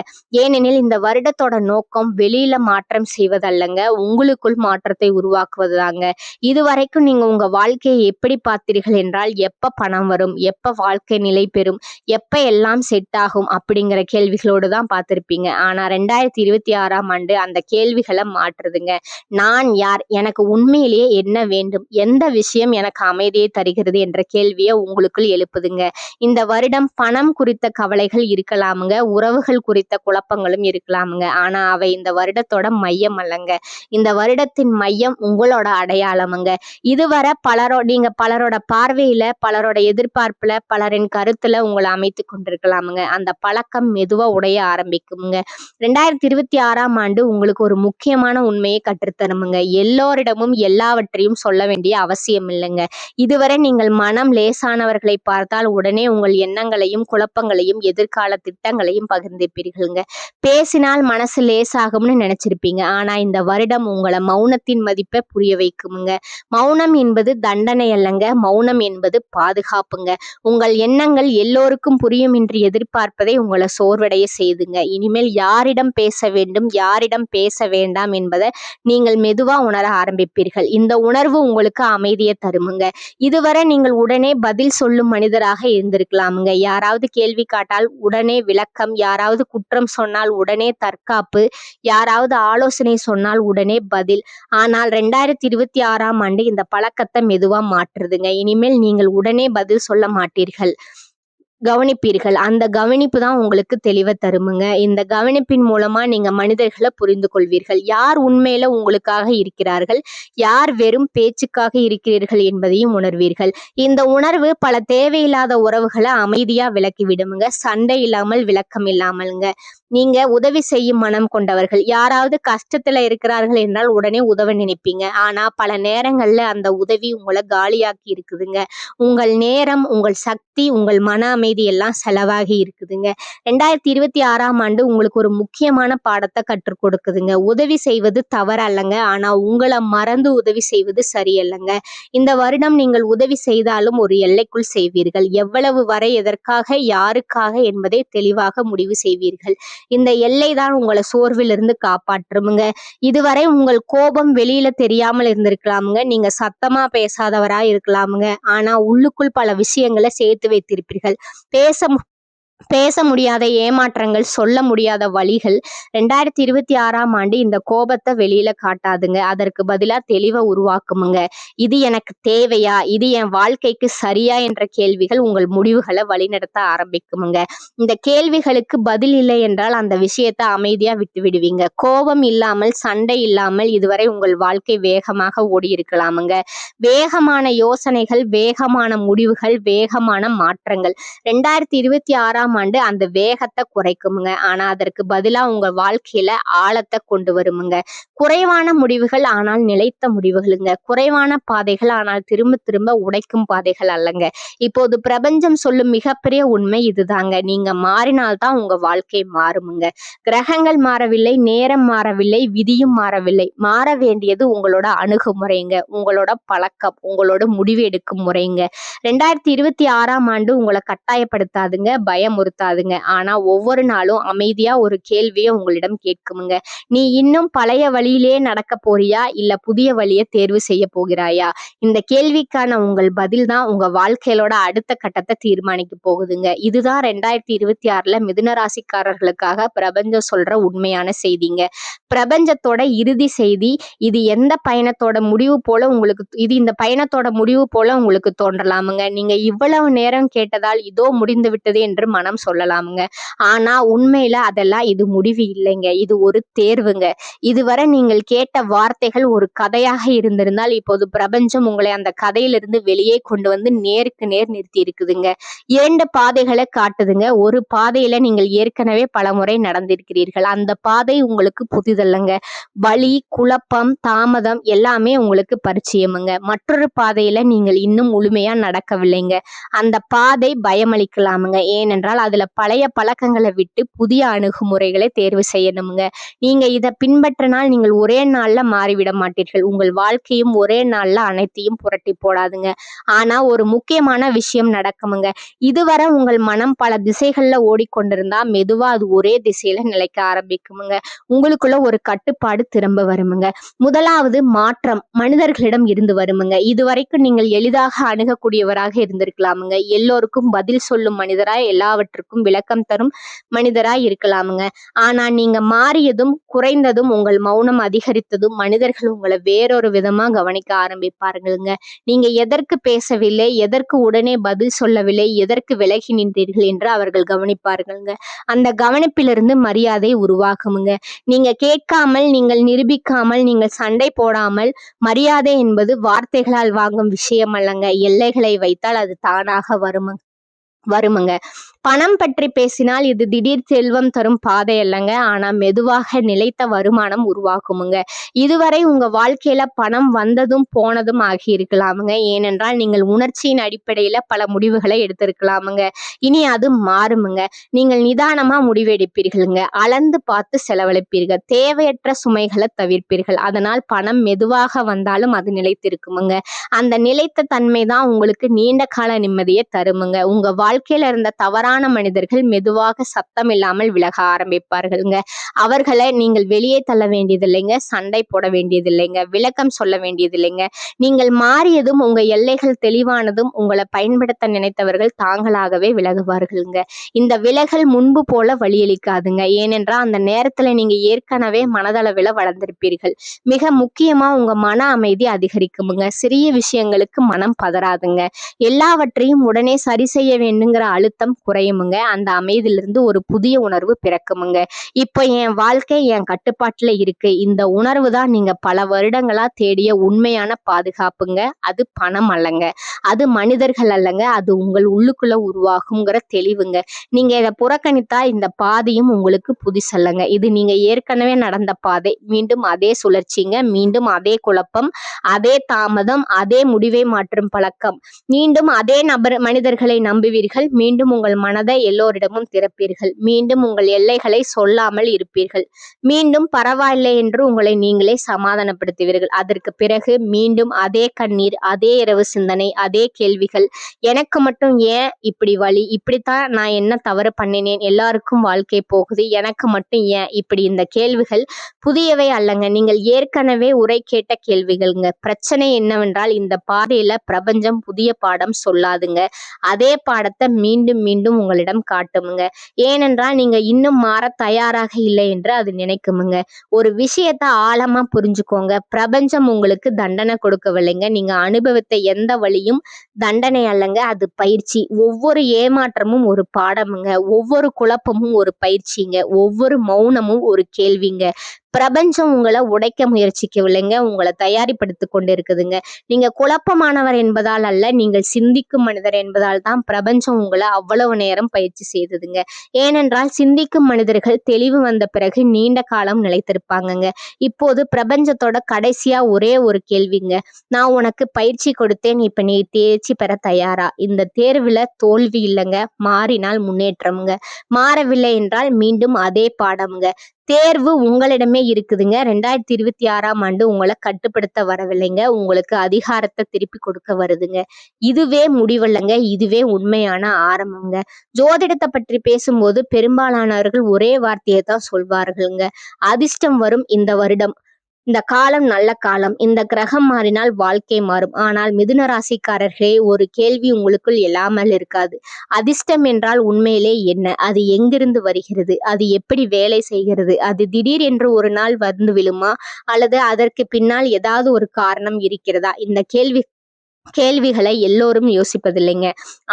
ஏனெனில் இந்த வருடத்தோட நோக்கம் வெளியில மாற்றம் செய்வதல்லங்க, உங்களுக்குள் மாற்றத்தை உருவாக்குவதுதாங்க. இதுவரைக்கும் நீங்க உங்க வாழ்க்கையை எப்படி பார்த்தீர்கள் என்றால், எப்ப பணம் வரும், எப்ப வாழ்க்கை நிலை பெறும், எப்ப எல்லாம் செட் ஆகும் அப்படிங்கிற கேள்விகளோடு தான் பார்த்திருப்பீங்க. ஆனா 2026 ஆண்டு அந்த கேள்விகளை மாற்றுதுங்க. நான் யார், எனக்கு உண்மையிலேயே என்ன வேண்டும், எந்த விஷயம் எனக்கு அமைதியை தருகிறது என்ற கேள்வியை உங்களுக்குள் எழுப்புதுங்க. இந்த வருடம் பணம் குறித்த கவலைகள் இருக்கலாமுங்க, உறவுகள் குறித்த குழப்பங்களும் இருக்கலாமுங்க. ஆனா அவை இந்த வருடத்தோட மையம் அல்லங்க. இந்த வருடத்தின் மையம் உங்களோட அடையாளமுங்க. இதுவரை நீங்க பலரோட பார்வையில, பலரோட எதிர்பார்ப்புல, பலரின் கருத்துல உங்களை அமைத்து கொண்டிருக்கலாமுங்க. அந்த பழக்கம் மெதுவா உடைய ஆரம்பிக்குமுங்க. 2026 ஆண்டு உங்களுக்கு ஒரு முக்கியமான உண்மையை கற்றுத்தருமுங்க. எல்லோரிடமும் எல்லாவற்றையும் சொல்ல வேண்டிய அவசியம் இல்லைங்க. இதுவரை நீங்கள் மனம் லேசானவர்களை பார்த்தால் உடனே உங்கள் எண்ணங்களையும் குழப்பங்களையும் எதிர்கால திட்டங்களையும் பகிர்ந்திருப்பீர்களுங்க. பேசினால் மனசு லேசாகும்னு நினைச்சிருப்பீங்க. ஆனா இந்த வருடம் உங்களை மௌனத்தின் மதிப்பை புரிய வைக்குமுங்க. மௌனம் என்பது தண்டனை அல்லங்க, மௌனம் என்பது பாதுகாப்புங்க. உங்கள் எண்ணங்கள் எல்லோருக்கும் புரியும் என்று எதிர்பார்ப்பதை உங்களை சோர்வடைய செய்துங்க. இனிமேல் யாரிடம் பேச வேண்டும், யாரிடம் பேச வேண்டாம் என்பதை நீங்கள் மெதுவா உணர ஆரம்பிப்பீர்கள். இந்த உணர்வு உங்களுக்கு அமைதியை தருமுங்க. இதுவரை நீங்கள் உடனே பதில் சொல்லும் மனிதராக இருந்திருக்கலாமுங்க. யாராவது கேள்வி காட்டால் உடனே விளக்கம், யாராவது குற்றம் சொன்னால் உடனே தற்காப்பு, யாராவது ஆலோசனை சொன்னால் உடனே பதில். ஆனால் 2026ஆம் ஆண்டு இந்த பழக்கத்தை மெதுவா மாற்றுதுங்க. இனிமேல் நீங்கள் உடனே பதில் சொல்ல மாட்டீர்கள், கவனிப்பீர்கள். அந்த கவனிப்பு தான் உங்களுக்கு தெளிவை தருமுங்க. இந்த கவனிப்பின் மூலமா நீங்க மனிதர்களை புரிந்து கொள்வீர்கள். யார் உண்மையில உங்களுக்காக இருக்கிறார்கள், யார் வெறும் பேச்சுக்காக இருக்கிறீர்கள் என்பதையும் உணர்வீர்கள். இந்த உணர்வு பல தேவையில்லாத உறவுகளை அமைதியா விலக்கி விடுமுங்க. சண்டை இல்லாமல், விளக்கம் இல்லாமல்ங்க. நீங்க உதவி செய்யும் மனம் கொண்டவர்கள். யாராவது கஷ்டத்துல இருக்கிறார்கள் என்றால் உடனே உதவ நினைப்பீங்க. ஆனா பல நேரங்கள்ல அந்த உதவி உங்களை காலியாக்கி இருக்குதுங்க. உங்கள் நேரம், உங்கள் சக்தி, உங்கள் மன அமைதி எல்லாம் செலவாகி இருக்குதுங்க. 2026ஆம் ஆண்டு உங்களுக்கு ஒரு முக்கியமான பாடத்தை கற்றுக் கொடுக்குதுங்க. உதவி செய்வது தவறு அல்லங்க, ஆனா உங்களை மறந்து உதவி செய்வது சரியல்லங்க. இந்த வருடம் நீங்கள் உதவி செய்தாலும் ஒரு எல்லைக்குள் செய்வீர்கள். எவ்வளவு வரை, எதற்காக, யாருக்காக என்பதை தெளிவாக முடிவு செய்வீர்கள். இந்த எல்லை தான் உங்களை சோர்விலிருந்து காப்பாற்றுமுங்க. இதுவரை உங்கள் கோபம் வெளியில தெரியாமல் இருந்திருக்கலாமுங்க. நீங்க சத்தமா பேசாதவரா இருக்கலாமுங்க. ஆனா உள்ளுக்குள் பல விஷயங்களை சேர்த்து வைத்திருப்பீர்கள். பேச முடியாத ஏமாற்றங்கள், சொல்ல முடியாத வழிகள். 2026ஆம் ஆண்டு இந்த கோபத்தை வெளியில காட்டாதுங்க. அதற்கு பதிலா தெளிவை உருவாக்குமுங்க. இது எனக்கு தேவையா, இது என் வாழ்க்கைக்கு சரியா என்ற கேள்விகள் உங்கள் முடிவுகளை வழிநடத்த ஆரம்பிக்குமுங்க. இந்த கேள்விகளுக்கு பதில் இல்லை என்றால் அந்த விஷயத்தை அமைதியா விட்டு விடுவீங்க. கோபம் இல்லாமல், சண்டை இல்லாமல் இதுவரை உங்கள் வாழ்க்கை வேகமாக ஓடி இருக்கலாமுங்க. வேகமான யோசனைகள், வேகமான முடிவுகள், வேகமான மாற்றங்கள். 2026ஆம் ஆண்டு அந்த வேகத்தை குறைக்குமுங்க. ஆனா அதற்கு பதிலா உங்க வாழ்க்கையில ஆழத்தை கொண்டு வருமுங்க. குறைவான முடிவுகள் ஆனால் நிலைத்த முடிவுகளுங்க. குறைவான பாதைகள் ஆனால் திரும்ப திரும்ப உடைக்கும் பாதைகள் அல்லங்க. இப்போது பிரபஞ்சம் சொல்லும் மிகப்பெரிய உண்மை இதுதாங்க. நீங்க மாறினால்தான் உங்க வாழ்க்கை மாறுமுங்க. கிரகங்கள் மாறவில்லை, நேரம் மாறவில்லை, விதியும் மாறவில்லை. மாற வேண்டியது உங்களோட அணுகுமுறைங்க, உங்களோட பழக்கம், உங்களோட முடிவு எடுக்கும் முறைங்க. 2026ஆம் ஆண்டு உங்களை கட்டாயப்படுத்தாதுங்க, பயமுறுத்தாதுங்க. ஆனா ஒவ்வொரு நாளும் அமைதியா ஒரு கேள்வியை உங்களிடம் கேட்குமுங்க. நீ இன்னும் பழைய வழியிலே நடக்க போறியா, இல்ல புதிய வழியை தேர்வு செய்ய போகிறாயா? இந்த கேள்விக்கான உங்கள் பதில் தான் உங்க வாழ்க்கையோட அடுத்த கட்டத்தை தீர்மானிக்க போகுதுங்க. இதுதான் 2026ல மிதுன ராசிக்காரர்களுக்காக பிரபஞ்சம் சொல்ற உண்மையான செய்திங்க. பிரபஞ்சத்தோட இறுதி செய்தி இது. எந்த பயணத்தோட முடிவு போல உங்களுக்கு இந்த பயணத்தோட முடிவு போல உங்களுக்கு தோன்றலாமுங்க. நீங்க இவ்வளவு நேரம் கேட்டதால் இதோ முடிந்து விட்டது என்று மனம் சொல்லலாமுங்க. ஆனா உண்மையில அதெல்லாம் இது முடிவு இல்லைங்க, இது ஒரு தேர்வுங்க. இதுவரை நீங்கள் கேட்ட வார்த்தைகள் ஒரு கதையாக இருந்திருந்தால் இப்போது பிரபஞ்சம் உங்களை அந்த கதையிலிருந்து வெளியே கொண்டு வந்து நேருக்கு நேர் நிறுத்தி இருக்குதுங்க. 2 பாதைகளை காட்டுதுங்க. ஒரு பாதையில நீங்கள் ஏற்கனவே பலமுறை நடந்திருக்கிறீர்கள். அந்த பாதை உங்களுக்கு புதிதல்லங்க. வலி, குழப்பம், தாமதம் எல்லாமே உங்களுக்கு பரிச்சயமுங்க. மற்றொரு பாதையில நீங்கள் இன்னும் முழுமையா நடக்கவில்லைங்க. அந்த பாதை பயமளிக்கலாமுங்க. ஏனென்றால் அதுல பழைய பழக்கங்களை விட்டு புதிய அணுகுமுறைகளை தேர்வு செய்யணுமுங்க. நீங்க இதை பின்பற்றினால் நீங்கள் ஒரே நாள்ல மாறிவிட மாட்டீர்கள். உங்கள் வாழ்க்கையும் ஒரே நாள்ல அனைத்தையும் புரட்டி போடாதுங்க. ஆனா ஒரு முக்கியமான விஷயம் நடக்குமுங்க. இதுவரை உங்கள் மனம் பல திசைகள்ல ஓடிக்கொண்டிருந்தா மெதுவா அது ஒரே திசையில நிலைக்க ஆரம்பிக்குமுங்க. உங்களுக்குள்ள ஒரு கட்டுப்பாடு திரும்ப வருமுங்க. முதலாவது மாற்றம் மனிதர்களிடம் இருந்து வருமுங்க. இதுவரைக்கும் நீங்கள் எளிதாக அணுகக்கூடியவராக இருந்திருக்கலாமுங்க. எல்லோருக்கும் பதில் சொல்லும் மனிதராய், எல்லாவற்றுக்கும் விளக்கம் தரும் மனிதராய் இருக்கலாமுங்க. ஆனா நீங்க மாறியதும், குறைந்ததும், உங்கள் மௌனம் அதிகரித்ததும் மனிதர்கள் உங்களை வேறொரு விதமா கவனிக்க ஆரம்பிப்பாருங்க. நீங்க எதற்கு பேசவில்லை, எதற்கு உடனே பதில் சொல்லவில்லை, எதற்கு விலகி நின்றீர்கள் என்று அவர்கள் கவனிப்பார்களுங்க. அந்த கவனிப்பிலிருந்து மரியாதை உருவாகுமுங்க. நீங்க கேட்காமல், நீங்கள் நிரூபிக்காமல், நீங்கள் சண்டை போடாமல், மரியாதை என்பது வார்த்தைகளால் வாங்கும் விஷயம் அல்லங்க. எல்லைகளை வைத்தால் அது தானாக வருமுங்க. பணம் பற்றி பேசினால் இது திடீர் செல்வம் தரும் பாதை அல்லங்க. ஆனா மெதுவாக நிலைத்த வருமானம் உருவாக்குமுங்க. இதுவரை உங்க வாழ்க்கையில பணம் வந்ததும் போனதும் ஆகி இருக்கலாமுங்க. ஏனென்றால் நீங்கள் உணர்ச்சியின் அடிப்படையில பல முடிவுகளை எடுத்திருக்கலாமுங்க. இனி அது மாறுமுங்க. நீங்கள் நிதானமா முடிவெடுப்பீர்களுங்க. அளந்து பார்த்து செலவழிப்பீர்கள். தேவையற்ற சுமைகளை தவிர்ப்பீர்கள். அதனால் பணம் மெதுவாக வந்தாலும் அது நிலைத்திருக்குமுங்க. அந்த நிலைத்த தன்மை தான் உங்களுக்கு நீண்ட கால நிம்மதியை தருமுங்க. உங்க வாழ்க்கையில இருந்த தவறான தவறான மனிதர்கள் மெதுவாக சத்தம் இல்லாமல் விலக ஆரம்பிப்பார்களுங்க. அவர்களை நீங்கள் வெளியே தள்ள வேண்டியதில்லைங்க, சண்டை போட வேண்டியதில்லைங்க, விளக்கம் சொல்ல வேண்டியதில்லைங்க. நீங்கள் மாறியதும் உங்க எல்லைகள் தெளிவானதும் உங்களை பயன்படுத்த நினைத்தவர்கள் தாங்களாகவே விலகுவார்களுங்க. இந்த விலகல் முன்பு போல வழியளிக்காதுங்க. ஏனென்றால் அந்த நேரத்துல நீங்க ஏற்கனவே மனதளவில் வளர்ந்திருப்பீர்கள். மிக முக்கியமா உங்க மன அமைதி அதிகரிக்குமுங்க. சிறிய விஷயங்களுக்கு மனம் பதறாதுங்க. எல்லாவற்றையும் உடனே சரி செய்ய வேண்டுங்கிற அழுத்தம் குறையுமுங்க. அந்த அமைதியிலிருந்து ஒரு புதிய உணர்வு பிறக்குமுங்க. இப்போ என் வாழ்க்கை என் கட்டுப்பாட்டுல இருக்கு. இந்த உணர்வு தான் நீங்க பல வருடங்களா தேடிய உண்மையான பாதுகாப்புங்க. அது பணம் அல்லங்க, அது மனிதர்கள் அல்லங்க, அது உங்கள் உள்ளுக்குள்ள உருவாகுங்கிற தெளிவுங்க. நீங்க இதை புறக்கணித்தா இந்த பாதையும் உங்களுக்கு புதுசல்லங்க. இது நீங்க ஏற்கனவே நடந்த பாதை. மீண்டும் அதே சுழற்சிங்க, மீண்டும் அதே குழப்பம், அதே தாமதம், அதே முடிவை மாற்றும் பழக்கம். மீண்டும் அதே மனிதர்களை நம்புவீர்கள். மீண்டும் உங்கள் மனதை எல்லோரிடமும் திறப்பீர்கள். மீண்டும் உங்கள் எல்லைகளை சொல்லாமல் இருப்பீர்கள். மீண்டும் பரவாயில்லை என்று உங்களை நீங்களே சமாதானப்படுத்துவீர்கள். அதற்கு பிறகு மீண்டும் அதே கண்ணீர், அதே இரவு சிந்தனை, அதே கேள்விகள். எனக்கு மட்டும் ஏன் இப்படி வலி? இப்படித்தான் நான் என்ன தவறு பண்ணினேன்? எல்லாருக்கும் வாழ்க்கை போகுது, எனக்கு மட்டும் ஏன் இப்படி? இந்த கேள்விகள் புதியவை அல்லங்க. நீங்கள் ஏற்கனவே உரை கேட்ட கேள்விகள்ங்க. பிரச்சனை என்னவென்றால் இந்த பாதையில பிரபஞ்சம் புதிய பாடம் சொல்லாதுங்க. அதே பாடத்தை மீண்டும் மீண்டும் உங்களிடம் காட்டுமுங்க. ஏனென்றால் நீங்க இன்னும் மாற தயாராக இல்லை என்று அது நினைக்குமுங்க. ஒரு விஷயத்த ஆழமா புரிஞ்சுக்கோங்க. பிரபஞ்சம் உங்களுக்கு தண்டனை கொடுக்கவில்லைங்க. நீங்க அனுபவித்த எந்த வழியும் தண்டனை அல்லங்க, அது பயிற்சி. ஒவ்வொரு ஏமாற்றமும் ஒரு பாடமுங்க, ஒவ்வொரு குழப்பமும் ஒரு பயிற்சிங்க, ஒவ்வொரு மௌனமும் ஒரு கேள்விங்க. பிரபஞ்சம் உங்களை உடைக்க முயற்சிக்கவில்லைங்க, உங்களை தயாரிப்படுத்தி கொண்டு இருக்குதுங்க. நீங்க குழப்பமானவர் என்பதால் அல்ல, நீங்கள் சிந்திக்கும் மனிதர் என்பதால் தான் பிரபஞ்சம் உங்களை அவ்வளவு நேரம் பயிற்சி செய்ததுங்க. ஏனென்றால் சிந்திக்கும் மனிதர்கள் தெளிவு வந்த பிறகு நீண்ட காலம் நிலைத்திருப்பாங்கங்க. இப்போது பிரபஞ்சத்தோட கடைசியா ஒரே ஒரு கேள்விங்க. நான் உனக்கு பயிற்சி கொடுத்தேன், இப்ப நீ தேர்ச்சி பெற தயாரா? இந்த தேர்வுல தோல்வி இல்லைங்க, மாறினால் முன்னேற்றம்ங்க. மாறவில்லை என்றால் மீண்டும் அதே பாடம்ங்க. தேர்வு உங்களிடமே இருக்குதுங்க. 2026ஆம் ஆண்டு உங்களை கட்டுப்படுத்த வரவில்லைங்க, உங்களுக்கு அதிகாரத்தை திருப்பி கொடுக்க வருதுங்க. இதுவே முடிவல்லங்க, இதுவே உண்மையான ஆரம்பங்க. ஜோதிடத்தை பற்றி பேசும்போது பெரும்பாலானவர்கள் ஒரே வார்த்தையை தான் சொல்வார்களுங்க. அதிர்ஷ்டம் வரும் இந்த வருடம், இந்த காலம் நல்ல காலம், இந்த கிரகம் மாறினால் வாழ்க்கை மாறும். ஆனால் மிதுன ராசிக்காரர்களே, ஒரு கேள்வி உங்களுக்குள் எழாமல் இருக்காது. அதிர்ஷ்டம் என்றால் உண்மையிலே என்ன? அது எங்கிருந்து வருகிறது? அது எப்படி வேலை செய்கிறது? அது திடீர் என்று ஒரு நாள் வந்து விழுமா, அல்லது அதற்கு பின்னால் ஏதாவது ஒரு காரணம் இருக்கிறதா? இந்த கேள்விகளை எல்லோரும் யோசிப்பதில்லைங்க.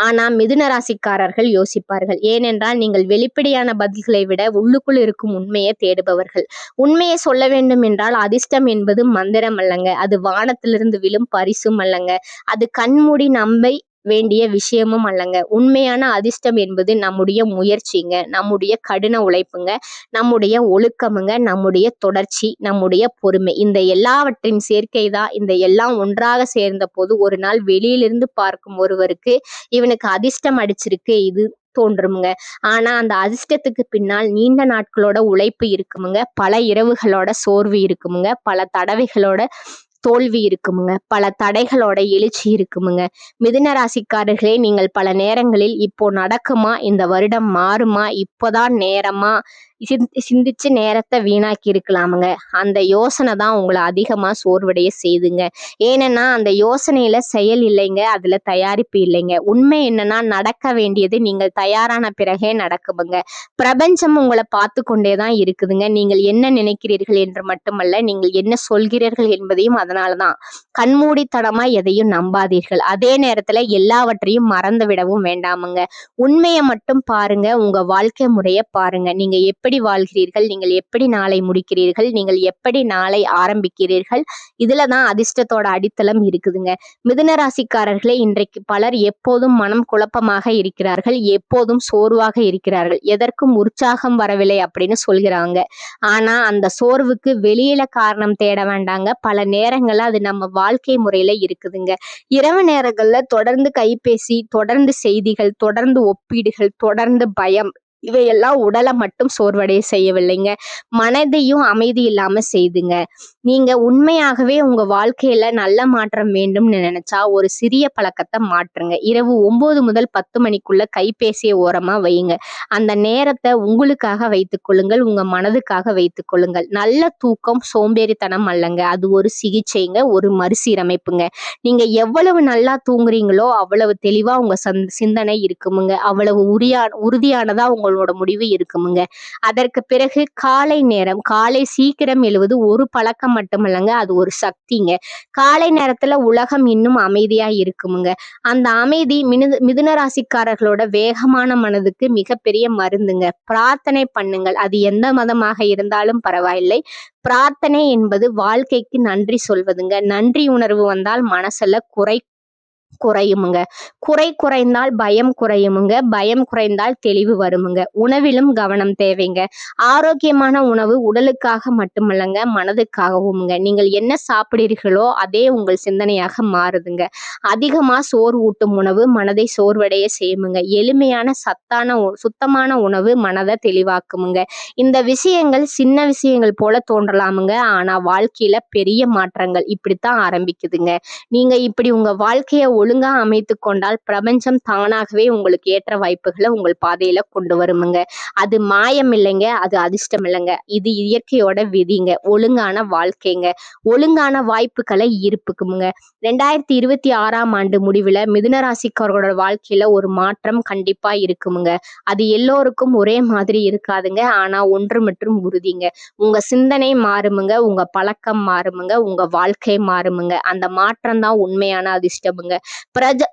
ஆனா மிதுன ராசிக்காரர்கள் யோசிப்பார்கள். ஏனென்றால் நீங்கள் வெளிப்படையான பதில்களை விட உள்ளுக்குள் இருக்கும் உண்மையை தேடுபவர்கள். உண்மையை சொல்ல வேண்டும் என்றால் அதிர்ஷ்டம் என்பது மந்திரம் அல்லங்க, அது வானத்திலிருந்து விழும் பரிசும் அல்லங்க, அது கண்மூடி நம்பை வேண்டிய விஷயமும் அல்லங்க. உண்மையான அதிர்ஷ்டம் என்பது நம்முடைய முயற்சிங்க, நம்முடைய கடின உழைப்புங்க, நம்முடைய ஒழுக்கமுங்க, நம்முடைய தொடர்ச்சி, நம்முடைய பொறுமை. இந்த எல்லாவற்றின் சேர்க்கை தான். இந்த எல்லாம் ஒன்றாக சேர்ந்த போது ஒரு நாள் வெளியிலிருந்து பார்க்கும் ஒருவருக்கு இவனுக்கு அதிர்ஷ்டம் அடிச்சிருக்கு இது தோன்றுமுங்க. ஆனா அந்த அதிர்ஷ்டத்துக்கு பின்னால் நீண்ட நாட்களோட உழைப்பு இருக்குமுங்க, பல இரவுகளோட சோர்வு இருக்குமுங்க, பல தடவைகளோட தோல்வி இருக்குமுங்க, பல தடைகளோட எழுச்சி இருக்குமுங்க. மிதுன ராசிக்காரர்களே, நீங்கள் பல நேரங்களில் இப்போ நடக்குமா, இந்த வருடம் மாறுமா, இப்போதான் நேரமா சிந்திச்சு நேரத்தை வீணாக்கி இருக்கலாமுங்க. அந்த யோசனை தான் உங்களை அதிகமா சோர்வடைய செய்துங்க. ஏன்னா அந்த யோசனையில செயல் இல்லைங்க, அதுல தயாரிப்பு இல்லைங்க. உண்மை என்னன்னா நடக்க வேண்டியது நீங்கள் தயாரான பிறகே நடக்குமுங்க. பிரபஞ்சம் உங்களை பார்த்து கொண்டேதான் இருக்குதுங்க. நீங்கள் என்ன நினைக்கிறீர்கள் என்று மட்டுமல்ல, நீங்கள் என்ன சொல்கிறீர்கள் என்பதையும். அதனாலதான் கண்மூடித்தனமா எதையும் நம்பாதீர்கள். அதே நேரத்துல எல்லாவற்றையும் மறந்து விடவும் வேண்டாமுங்க. உண்மையை மட்டும் பாருங்க, உங்க வாழ்க்கை முறைய பாருங்க. நீங்க எப்படி வாழ்கிறீர்கள், நீங்கள் எப்படி நாளை முடிக்கிறீர்கள், நீங்கள் எப்படி நாளை ஆரம்பிக்கிறீர்கள், இதுலதான் அதிர்ஷ்டத்தோட அடித்தளம் இருக்குதுங்க. மிதுன ராசிக்காரர்களே, இன்றைக்கு பலர் எப்போதும் மனம் குழப்பமாக இருக்கிறார்கள், எப்போதும் சோர்வாக இருக்கிறார்கள், எதற்கும் உற்சாகம் வரவில்லை அப்படின்னு சொல்கிறாங்க. ஆனா அந்த சோர்வுக்கு வெளியில காரணம் தேட வேண்டாங்க. பல நேரங்கள்ல அது நம்ம வாழ்க்கை முறையில இருக்குதுங்க. இரவு நேரங்கள்ல தொடர்ந்து கைபேசி, தொடர்ந்து செய்திகள், தொடர்ந்து ஒப்பீடுகள், தொடர்ந்து பயம், இவையெல்லாம் உடலை மட்டும் சோர்வடைய செய்யவில்லைங்க, மனதையும் அமைதி இல்லாம செய்துங்க. நீங்க உண்மையாகவே உங்க வாழ்க்கையில நல்ல மாற்றம் வேண்டும்னு நினைச்சா ஒரு சிறிய பழக்கத்தை மாற்றுங்க. இரவு 9 முதல் 10 மணிக்குள்ள கைபேசியை ஓரமா வையுங்க. அந்த நேரத்தை உங்களுக்காக வைத்துக் கொள்ளுங்கள், உங்க மனதுக்காக வைத்துக் கொள்ளுங்கள். நல்ல தூக்கம் சோம்பேறித்தனம் அல்லங்க, அது ஒரு சிகிச்சைங்க, ஒரு மறுசீரமைப்புங்க. நீங்க எவ்வளவு நல்லா தூங்குறீங்களோ அவ்வளவு தெளிவா உங்க சிந்தனை இருக்குமுங்க, அவ்வளவு உறுதியானதா உங்களோட முடிவு இருக்குமுங்க. அதற்கு பிறகு காலை நேரம், காலை சீக்கிரம் எழுவது ஒரு பழக்கம் மட்டுமல்லங்க, அது ஒரு சக்திங்க. காலை நேரத்துல உலகம் இன்னும் அமைதியா இருக்குமுங்க. அந்த அமைதி மிதுன ராசிக்காரர்களோட வேகமான மனதுக்கு மிகப்பெரிய மருந்துங்க. பிரார்த்தனை பண்ணுங்கள், அது எந்த மதமாக இருந்தாலும் பரவாயில்லை. பிரார்த்தனை என்பது வாழ்க்கைக்கு நன்றி சொல்வதுங்க. நன்றி உணர்வு வந்தால் மனசுல குறையுமுங்க. குறைந்தால் பயம் குறையுமுங்க. பயம் குறைந்தால் தெளிவு வருமுங்க. உணவிலும் கவனம் தேவைங்க. ஆரோக்கியமான உணவு உடலுக்காக மட்டுமல்லங்க, மனதுக்காகவும்ங்க. நீங்கள் என்ன சாப்பிடுறீர்களோ அதே உங்கள் சிந்தனையாக மாறுதுங்க. அதிகமா சோறு ஊட்டும் உணவு மனதை சோர்வடைய செய்யுமுங்க. எளிமையான சுத்தமான உணவு மனதை தெளிவாக்குமுங்க. இந்த விஷயங்கள் சின்ன விஷயங்கள் போல தோன்றலாமுங்க, ஆனா வாழ்க்கையில பெரிய மாற்றங்கள் இப்படித்தான் ஆரம்பிக்குதுங்க. நீங்க இப்படி உங்க வாழ்க்கைய ஒழுங்கா அமைத்து கொண்டால் பிரபஞ்சம் தானாகவே உங்களுக்கு ஏற்ற வாய்ப்புகளை உங்கள் பாதையில கொண்டு வருமுங்க. அது மாயம் இல்லைங்க, அது அதிர்ஷ்டம் இல்லைங்க, இது இயற்கையோட விதிங்க. ஒழுங்கான வாழ்க்கைங்க, ஒழுங்கான வாய்ப்புகளை ஈர்ப்புக்குமுங்க. 2026 முடிவுல மிதுன ராசிக்காரர்களோட வாழ்க்கையில ஒரு மாற்றம் கண்டிப்பா இருக்குமுங்க. அது எல்லோருக்கும் ஒரே மாதிரி இருக்காதுங்க, ஆனா ஒன்று மற்றும் உறுதிங்க. உங்க சிந்தனை மாறுமுங்க, உங்க பழக்கம் மாறுமுங்க, உங்க வாழ்க்கை மாறுமுங்க. அந்த மாற்றம் தான் உண்மையான அதிர்ஷ்டமுங்க.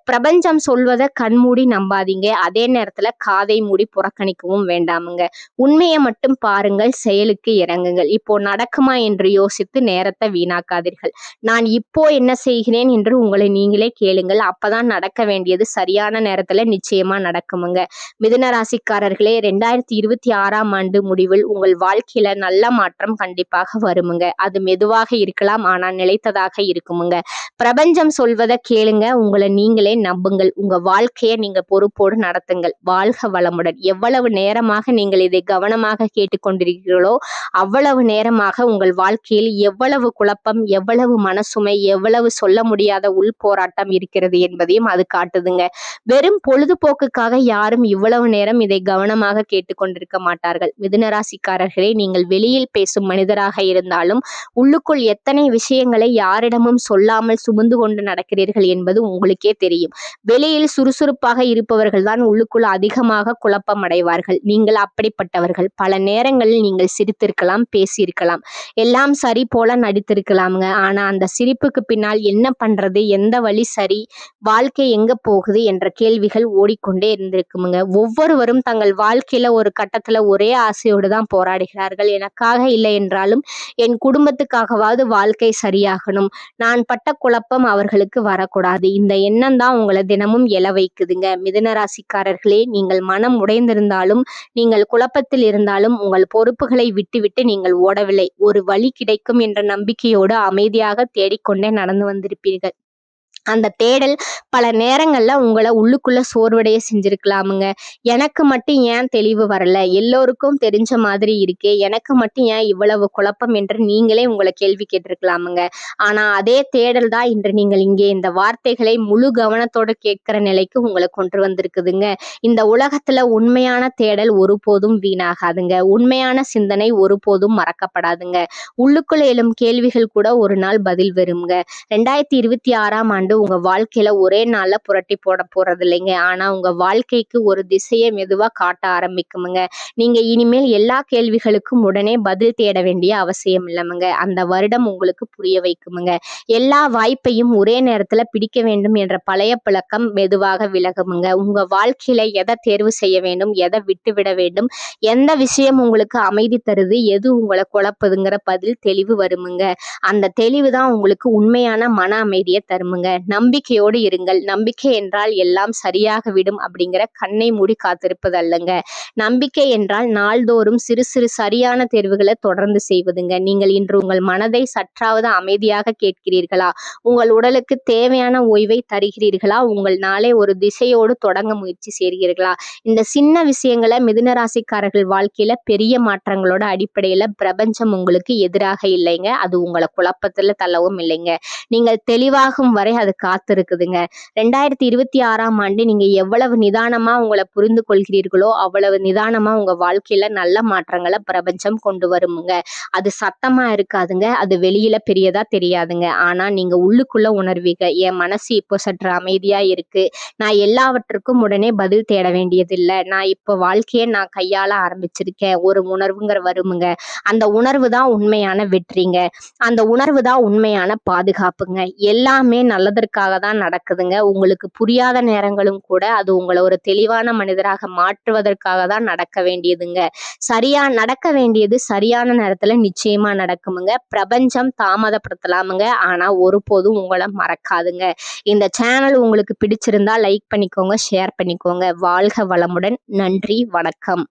பிரபஞ்சம் சொல்வதை கண்மூடி நம்பாதீங்க, அதே நேரத்துல காதை மூடி புறக்கணிக்கவும் வேண்டாமுங்க. உண்மையை மட்டும் பாருங்கள், செயலுக்கு இறங்குங்கள். இப்போ நடக்குமா என்று யோசித்து நேரத்தை வீணாக்காதீர்கள். நான் இப்போ என்ன செய்கிறேன் என்று உங்களை நீங்களே கேளுங்கள். அப்பதான் நடக்க வேண்டியது சரியான நேரத்துல நிச்சயமா நடக்குமுங்க. மிதுன ராசிக்காரர்களே, 2026 முடிவில் உங்கள் வாழ்க்கையில நல்ல மாற்றம் கண்டிப்பாக வருமுங்க. அது மெதுவாக இருக்கலாம், ஆனா நிலைத்ததாக இருக்குமுங்க. பிரபஞ்சம் சொல்வதை கேளுங்க, உங்களை நீங்களே நம்புங்கள். உங்க வாழ்க்கையை நீங்க பொறுப்போடு நடத்துங்கள். வாழ்க வளமுடன். எவ்வளவு நேரமாக நீங்கள் இதை கவனமாக கேட்டுக்கொண்டிருக்கிறீர்களோ அவ்வளவு நேரமாக உங்கள் வாழ்க்கையில் எவ்வளவு குழப்பம், எவ்வளவு மனசுமை, எவ்வளவு சொல்ல முடியாத உள் போராட்டம் இருக்கிறது என்பதையும் அது காட்டுதுங்க. வெறும் பொழுதுபோக்குக்காக யாரும் இவ்வளவு நேரம் இதை கவனமாக கேட்டுக்கொண்டிருக்க மாட்டார்கள். மிதுன ராசிக்காரர்களே, நீங்கள் வெளியில் பேசும் மனிதராக இருந்தாலும் உள்ளுக்குள் எத்தனை விஷயங்களை யாரிடமும் சொல்லாமல் சுமந்து கொண்டு நடக்கிறீர்கள் என்பது உங்களுக்கே தெரியும். வெளியில் சுறுசுறுப்பாக இருப்பவர்கள் தான் உள்ளுக்குள் அதிகமாக குழப்பம் அடைவார்கள். நீங்கள் அப்படிப்பட்டவர்கள். பல நேரங்களில் நீங்கள் சிரித்திருக்கலாம், பேசியிருக்கலாம், எல்லாம் சரி போல நடித்திருக்கலாமுங்க. ஆனா அந்த சிரிப்புக்கு பின்னால் என்ன பண்றது, எந்த வழி சரி, வாழ்க்கை எங்க போகுது என்ற கேள்விகள் ஓடிக்கொண்டே இருந்திருக்குமுங்க. ஒவ்வொருவரும் தங்கள் வாழ்க்கையில ஒரு கட்டத்துல ஒரே ஆசையோடு தான் போராடுகிறார்கள். எனக்காக இல்லை என்றாலும் என் குடும்பத்துக்காகவாவது வாழ்க்கை சரியாகணும், நான் பட்ட குழப்பம் அவர்களுக்கு வரக்கூடாது. இந்த எண்ணம் தான் உங்களை தினமும் எழ வைக்குதுங்க. மிதுன ராசிக்காரர்களே, நீங்கள் மனம் உடைந்திருந்தாலும், நீங்கள் குழப்பத்தில் இருந்தாலும் உங்கள் பொறுப்புகளை விட்டுவிட்டு நீங்கள் ஓடவில்லை. ஒரு வழி கிடைக்கும் என்ற நம்பிக்கையோடு அமைதியாக தேடிக்கொண்டே நடந்து வந்திருப்பீர்கள். அந்த தேடல் பல நேரங்கள்ல உங்களை உள்ளுக்குள்ள சோர்வடைய செஞ்சிருக்கலாமுங்க. எனக்கு மட்டும் ஏன் தெளிவு வரல, எல்லோருக்கும் தெரிஞ்ச மாதிரி இருக்கே, எனக்கு மட்டும் ஏன் இவ்வளவு குழப்பம் என்று நீங்களே உங்களை கேள்வி கேட்டிருக்கலாமுங்க. ஆனா அதே தேடல் தான் இன்று நீங்கள் இங்கே இந்த வார்த்தைகளை முழு கவனத்தோடு கேட்கிற நிலைக்கு உங்களை கொண்டு வந்திருக்குதுங்க. இந்த உலகத்துல உண்மையான தேடல் ஒருபோதும் வீணாகாதுங்க. உண்மையான சிந்தனை ஒருபோதும் மறக்கப்படாதுங்க. உள்ளுக்குள்ள எழும் கேள்விகள் கூட ஒரு நாள் பதில் வருங்க. 2026 உங்க வாழ்க்கையில ஒரே நாள்ல புரட்டி போட போறது இல்லைங்க, ஆனா உங்க வாழ்க்கைக்கு ஒரு திசையை மெதுவா காட்ட ஆரம்பிக்குமுங்க. நீங்க இனிமேல் எல்லா கேள்விகளுக்கும் உடனே பதில் தேட வேண்டிய அவசியம் இல்லைமுங்க. அந்த வருடம் உங்களுக்கு புரிய வைக்குமுங்க. எல்லா வாய்ப்பையும் ஒரே நேரத்துல பிடிக்க வேண்டும் என்ற பழைய பழக்கம் மெதுவாக விலகுமுங்க. உங்க வாழ்க்கையில எதை தேர்வு செய்ய வேண்டும், எதை விட்டுவிட வேண்டும், எந்த விஷயம் உங்களுக்கு அமைதி தருது, எது உங்களை குழப்புதுங்கிற பதில் தெளிவு வருமுங்க. அந்த தெளிவு தான் உங்களுக்கு உண்மையான மன அமைதியை தருமுங்க. நம்பிக்கையோடு இருங்கள். நம்பிக்கை என்றால் எல்லாம் சரியாக விடும் அப்படிங்கிற கண்ணை மூடி காத்திருப்பது அல்லங்க. நம்பிக்கை என்றால் நாள்தோறும் சிறு சிறு சரியான தேர்வுகளை தொடர்ந்து செய்வதுங்க. நீங்கள் இன்று உங்கள் மனதை சற்றாவது அமைதியாக கேட்கிறீர்களா? உங்கள் உடலுக்கு தேவையான ஓய்வை தருகிறீர்களா? உங்கள் நாளை ஒரு திசையோடு தொடங்க முயற்சி செய்கிறீர்களா? இந்த சின்ன விஷயங்களை மிதுன ராசிக்காரர்கள் வாழ்க்கையில பெரிய மாற்றங்களோட அடிப்படையில பிரபஞ்சம் உங்களுக்கு எதிராக இல்லைங்க. அது உங்களை குழப்பத்துல தள்ளவும் இல்லைங்க. நீங்கள் தெளிவாகும் வரை அது காத்திருக்குதுங்க. 2026ஆம் ஆண்டு நீங்க எவ்வளவு நிதானமா உங்களை புரிந்து கொள்கிறீர்களோ அவ்வளவு நிதானமா உங்க வாழ்க்கையில நல்ல மாற்றங்களை பிரபஞ்சம் கொண்டு வருமுங்க. அது சத்தமா இருக்காதுங்க, அது வெளியில பெரியதா தெரியாதுங்க. ஆனா நீங்க உள்ளுக்குள்ள உணர்வீங்க, என் மனசு இப்போ சற்று அமைதியா இருக்கு, நான் எல்லாவற்றுக்கும் உடனே பதில் தேட வேண்டியதில்லை, நான் இப்போ வாழ்க்கையை நான் கையாள ஆரம்பிச்சிருக்கேன், ஒரு உணர்வுங்கிற வருமுங்க. அந்த உணர்வு தான் உண்மையான வெற்றிங்க. அந்த உணர்வு தான் உண்மையான பாதுகாப்புங்க. எல்லாமே நல்லதற்காக தான் நடக்குதுங்க. உங்களுக்கு புரியாத நேரங்களும் கூட அது உங்களை ஒரு தெளிவான மனிதராக மாற்றுவதற்காக தான் நடக்க வேண்டியதுங்க. நடக்க வேண்டியது சரியான நேரத்துல நிச்சயமா நடக்குமுங்க. பிரபஞ்சம் தாமதப்படுத்தலாமுங்க, ஆனா ஒருபோதும் உங்களை மறக்காதுங்க. இந்த சேனல் உங்களுக்கு பிடிச்சிருந்தா லைக் பண்ணிக்கோங்க, ஷேர் பண்ணிக்கோங்க. வாழ்க வளமுடன். நன்றி, வணக்கம்.